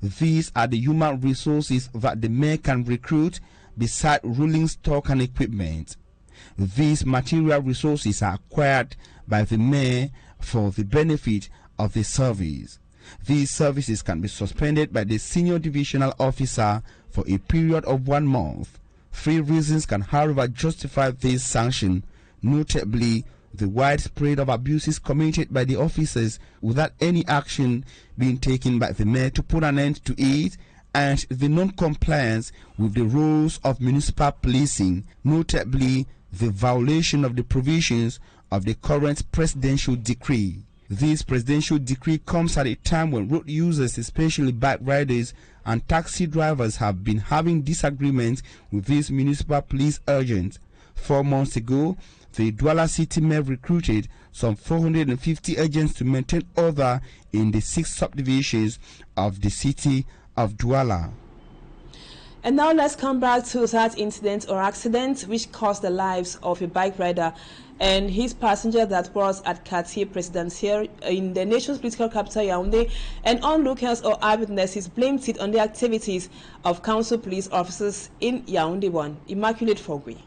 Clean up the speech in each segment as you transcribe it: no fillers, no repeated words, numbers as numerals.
These are the human resources that the mayor can recruit beside rolling stock and equipment. These material resources are acquired by the mayor for the benefit of the service. These services can be suspended by the senior divisional officer for a period of 1 month. 3 reasons can, however, justify this sanction, notably the widespread of abuses committed by the officers without any action being taken by the mayor to put an end to it, and the non-compliance with the rules of municipal policing, notably the violation of the provisions of the current presidential decree. This presidential decree comes at a time when road users, especially bike riders and taxi drivers, have been having disagreements with these municipal police agents. 4 months ago, the Douala city mayor recruited some 450 agents to maintain order in the 6 subdivisions of the city of Douala. And now let's come back to that incident or accident which cost the lives of a bike rider and his passenger that was at Quartier Presidentiel in the nation's political capital Yaoundé, and onlookers or eyewitnesses blamed it on the activities of council police officers in Yaoundé 1. Immaculate Fogui.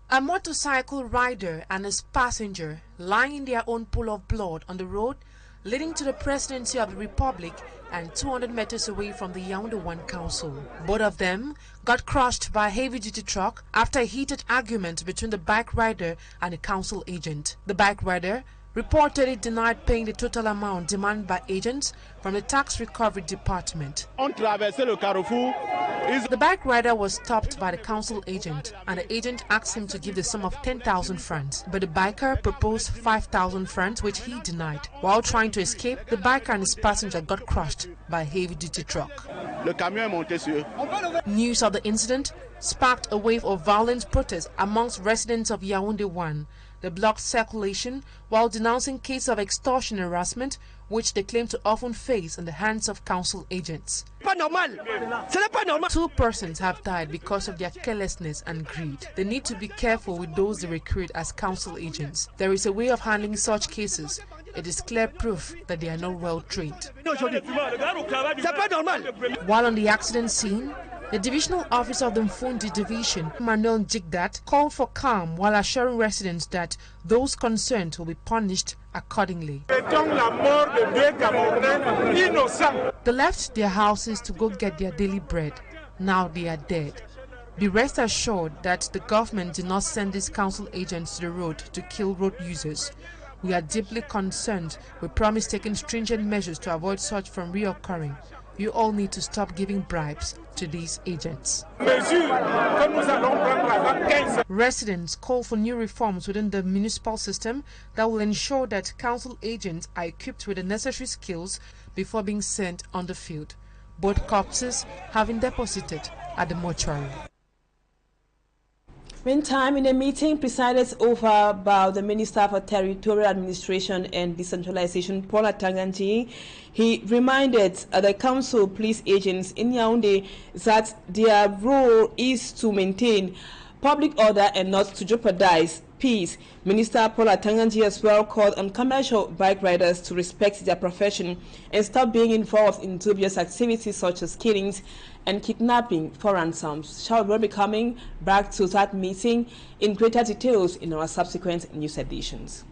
A motorcycle rider and his passenger lying in their own pool of blood on the road leading to the presidency of the Republic and 200 meters away from the Yaoundé 1 Council. Both of them got crushed by a heavy-duty truck after a heated argument between the bike rider and a council agent. The bike rider reportedly denied paying the total amount demanded by agents from the tax recovery department. The bike rider was stopped by the council agent, and the agent asked him to give the sum of 10,000 francs, but the biker proposed 5,000 francs, which he denied. While trying to escape, the biker and his passenger got crushed by a heavy-duty truck. News of the incident sparked a wave of violent protest amongst residents of Yaoundé 1. They blocked circulation while denouncing cases of extortion and harassment, which they claim to often face in the hands of council agents. 2 persons have died because of their carelessness and greed. They need to be careful with those they recruit as council agents. There is a way of handling such cases. It is clear proof that they are not well trained. While on the accident scene, the divisional officer of the Mfundi division, Manuel Jigdat, called for calm while assuring residents that those concerned will be punished accordingly. They left their houses to go get their daily bread. Now they are dead. Be rest assured that the government did not send these council agents to the road to kill road users. We are deeply concerned. We promise taking stringent measures to avoid such from reoccurring. You all need to stop giving bribes to these agents. Residents call for new reforms within the municipal system that will ensure that council agents are equipped with the necessary skills before being sent on the field. Both corpses have been deposited at the mortuary. Meantime, in a meeting presided over by the Minister for Territorial Administration and Decentralization, Paul Atanganji, he reminded the council police agents in Yaoundé that their role is to maintain public order and not to jeopardize peace. Minister Paul Atanganji as well called on commercial bike riders to respect their profession and stop being involved in dubious activities such as killings and kidnapping for ransoms. Shall we be coming back to that meeting in greater details in our subsequent news editions.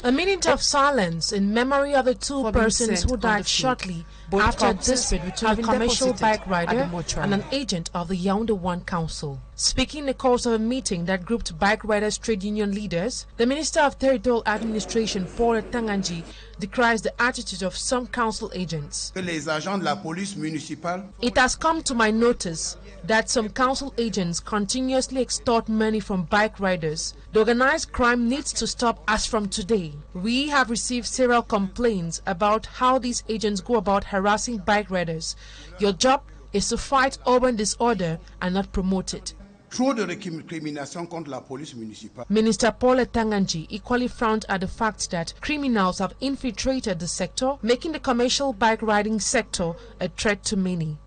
A minute of silence in memory of the 2 persons who died shortly after a dispute between a commercial bike rider and an agent of the Yaoundé 1 Council. Speaking in the course of a meeting that grouped bike riders' trade union leaders, the Minister of Territorial Administration, Paul Atanganji, decries the attitude of some council agents. It has come to my notice that some council agents continuously extort money from bike riders. The organized crime needs to stop as from today. We have received several complaints about how these agents go about harassing bike riders. Your job is to fight urban disorder and not promote it. Minister Paul Atanganji equally frowned at the fact that criminals have infiltrated the sector, making the commercial bike riding sector a threat to many.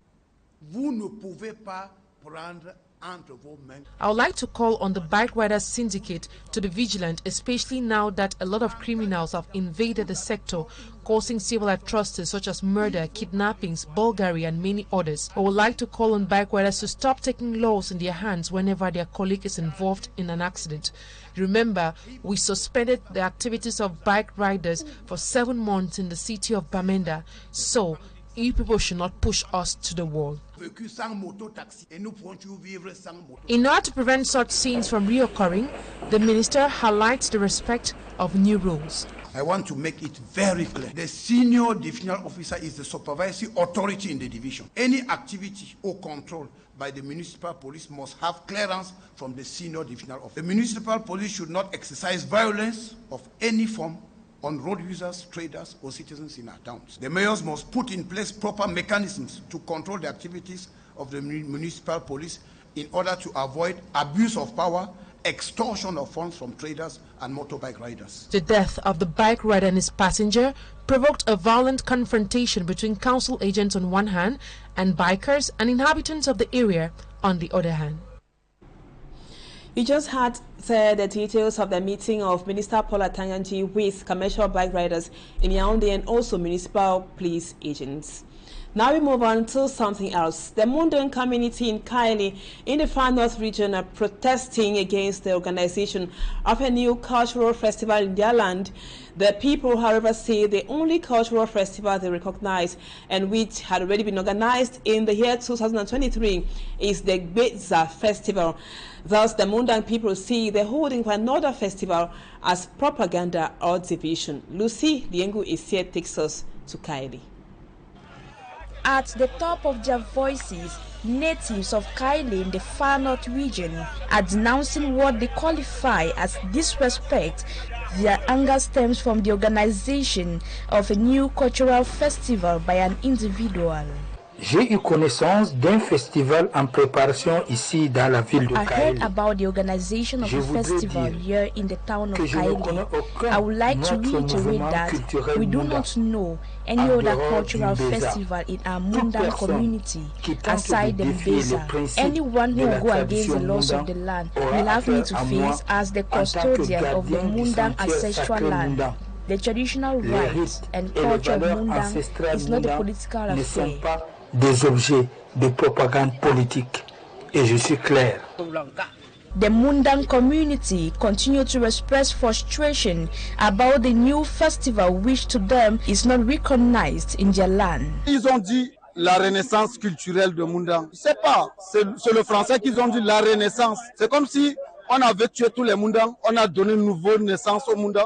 I would like to call on the bike riders syndicate to be vigilant, especially now that a lot of criminals have invaded the sector, causing civil atrocities such as murder, kidnappings, burglary and many others. I would like to call on bike riders to stop taking laws in their hands whenever their colleague is involved in an accident. Remember, we suspended the activities of bike riders for 7 months in the city of Bamenda, so you people should not push us to the wall. In order to prevent such scenes from reoccurring, the minister highlights the respect of new rules. I want to make it very clear. The senior divisional officer is the supervisory authority in the division. Any activity or control by the municipal police must have clearance from the senior divisional officer. The municipal police should not exercise violence of any form on road users, traders, or citizens in our towns. The mayors must put in place proper mechanisms to control the activities of the municipal police in order to avoid abuse of power, extortion of funds from traders and motorbike riders. The death of the bike rider and his passenger provoked a violent confrontation between council agents on one hand and bikers and inhabitants of the area on the other hand. You just had the details of the meeting of Minister Paula Tanganji with commercial bike riders in Yaund and also municipal police agents. Now we move on to something else. The Mundan community in Kaili in the Far North region are protesting against the organization of a new cultural festival in their land. The people, however, say the only cultural festival they recognize and which had already been organized in the year 2023 is the Gbeza Festival. Thus, the Mundan people see the holding of another festival as propaganda or division. Lucy Liengu Isie takes us to Kaili. At the top of their voices, natives of Kaili in the Far North region are denouncing what they qualify as disrespect. Their anger stems from the organization of a new cultural festival by an individual. J'ai eu connaissance d'un festival en préparation ici dans la ville de Kaili. I heard about the organization of a festival here in the town of Kaili. I would like to reiterate that we do not know any other cultural festival in our Mundan community aside the Gbeza. Anyone who will go against the laws of the land will have me to face as the custodian of the Mundan ancestral land. The traditional rights and culture of Mundan is not a political affair. Des objets de propagande politique, et je suis clair. The Mundan community continue to express frustration about the new festival which to them is not recognized in their land. Ils ont dit la renaissance culturelle de Mundan. Je sais pas, c'est le français qu'ils ont dit la renaissance. C'est comme si on avait tué tous les Mundans, on a donné une nouvelle naissance au Mundan.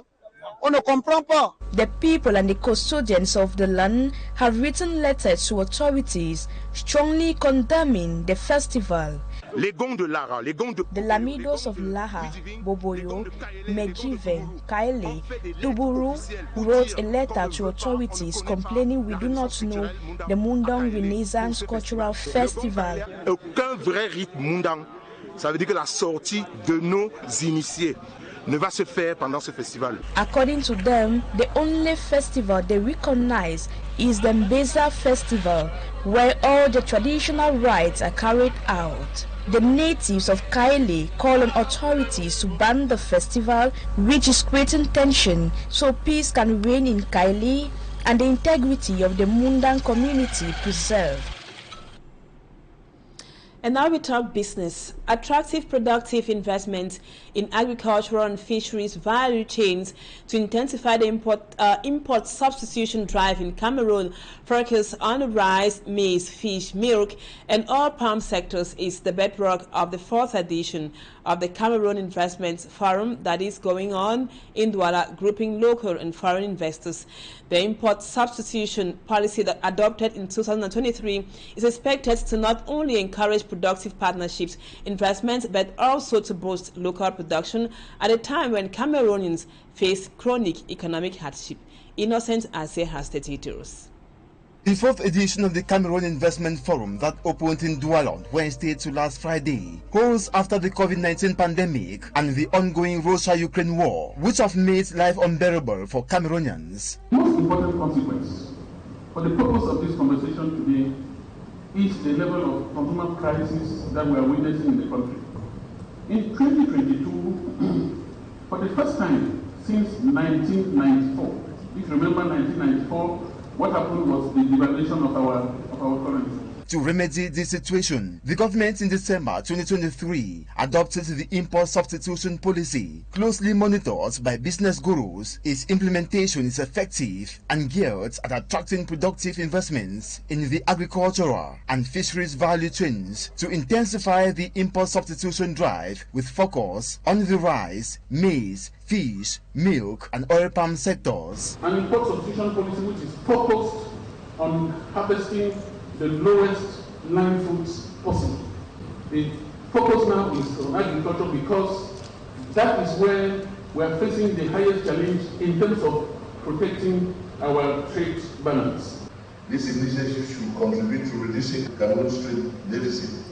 On ne comprend pas. The people and the custodians of the land have written letters to authorities strongly condemning the festival. The Lamidos of Laha, Boboyo, Mejive, Kaili, Tuburu wrote a letter to authorities complaining we do not know the Mundan Renaissance Cultural Festival. Aucun vrai rite Mundan. Ça veut dire que la sortie de nos initiés ne va se faire pendant ce festival. According to them, the only festival they recognize is the Gbeza Festival, where all the traditional rites are carried out. The natives of Kaili call on authorities to ban the festival, which is creating tension, so peace can reign in Kaili and the integrity of the Mundan community preserved. And now we talk business. Attractive, productive investment in agricultural and fisheries value chains to intensify the import substitution drive in Cameroon focus on the rice, maize, fish, milk, and oil palm sectors is the bedrock of the 4th edition of the Cameroon Investment Forum that is going on in Douala, grouping local and foreign investors. The import substitution policy that adopted in 2023 is expected to not only encourage productive partnerships, investments, but also to boost local production at a time when Cameroonians face chronic economic hardship. Innocent Ase has the details. The 4th edition of the Cameroon Investment Forum that opened in Douala on Wednesday to last Friday holds after the COVID-19 pandemic and the ongoing Russia-Ukraine war, which have made life unbearable for Cameroonians. The most important consequence for the purpose of this conversation today is the level of consumer crisis that we are witnessing in the country. In 2022, for the first time since 1994, if you remember 1994, what happened was the devaluation of our currency. To remedy this situation, the government in December 2023 adopted the import substitution policy, closely monitored by business gurus. Its implementation is effective and geared at attracting productive investments in the agricultural and fisheries value chains to intensify the import substitution drive with focus on the rice, maize, fish, milk and oil palm sectors. An import substitution policy which is focused on harvesting the lowest land foods possible. The focus now is on agriculture because that is where we are facing the highest challenge in terms of protecting our trade balance. This initiative should contribute to reducing Cameroon's trade deficit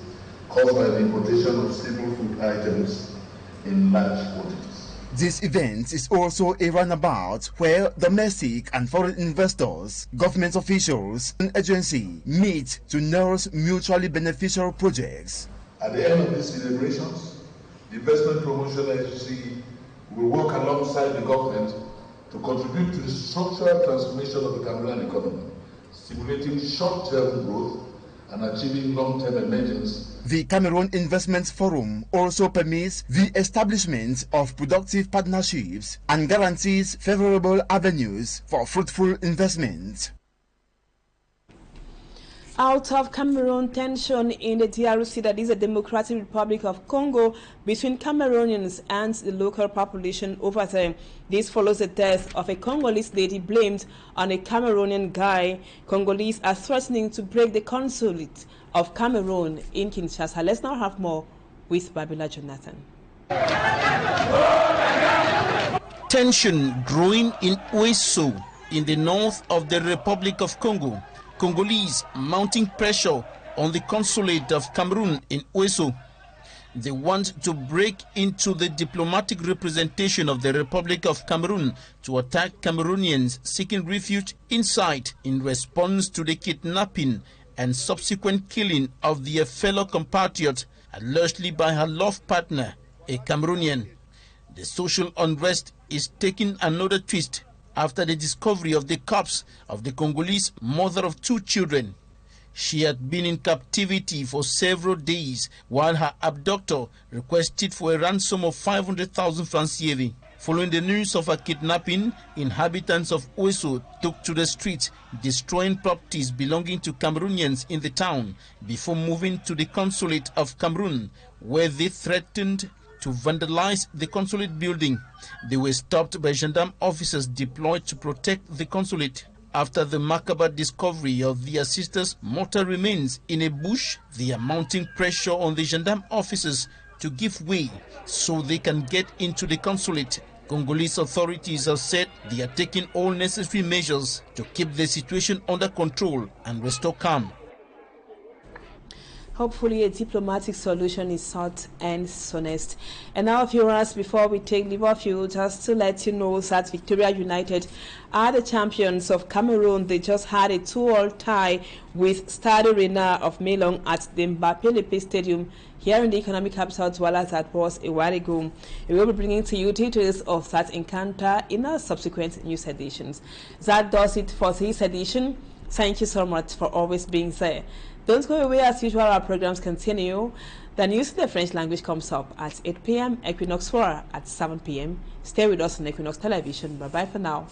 caused by the importation of staple food items in large quantities. This event is also a runabout where domestic and foreign investors, government officials and agencies meet to nurse mutually beneficial projects. At the end of these celebrations, the Investment Promotion Agency will work alongside the government to contribute to the structural transformation of the Cameroonian economy, stimulating short-term growth and achieving long-term emergence. The Cameroon Investment Forum also permits the establishment of productive partnerships and guarantees favorable avenues for fruitful investment. Out of Cameroon, tension in the DRC, that is the Democratic Republic of Congo, between Cameroonians and the local population over there. This follows the death of a Congolese lady blamed on a Cameroonian guy. Congolese are threatening to break the consulate of Cameroon in Kinshasa. Let's now have more with Babila Jonathan. Tension growing in Ouesso in the north of the Republic of Congo. Congolese mounting pressure on the consulate of Cameroon in Ouesso. They want to break into the diplomatic representation of the Republic of Cameroon to attack Cameroonians seeking refuge inside in response to the kidnapping and subsequent killing of their fellow compatriot, allegedly by her love partner, a Cameroonian. The social unrest is taking another twist after the discovery of the corpse of the Congolese mother of 2 children. She had been in captivity for several days while her abductor requested for a ransom of 500,000 francs CFA. Following the news of her kidnapping, inhabitants of Ouesso took to the streets, destroying properties belonging to Cameroonians in the town before moving to the consulate of Cameroon, where they threatened to vandalize the consulate building. They were stopped by gendarme officers deployed to protect the consulate. After the macabre discovery of their sister's mortal remains in a bush, they are mounting pressure on the gendarme officers to give way so they can get into the consulate. Congolese authorities have said they are taking all necessary measures to keep the situation under control and restore calm. Hopefully a diplomatic solution is sought and soonest. And now, viewers, before we take leave of you, just to let you know that Victoria United are the champions of Cameroon. They just had a 2-2 tie with Stade Rena of Melong at the Mbappé Stadium here in the economic capital Douala. That was a while ago. We will be bringing to you details of that encounter in our subsequent news editions. That does it for this edition. Thank you so much for always being there. Don't go away. As usual, our programs continue. The news in the French language comes up at 8 p.m. Equinoxe 4 at 7 p.m. Stay with us on Equinoxe Television. Bye-bye for now.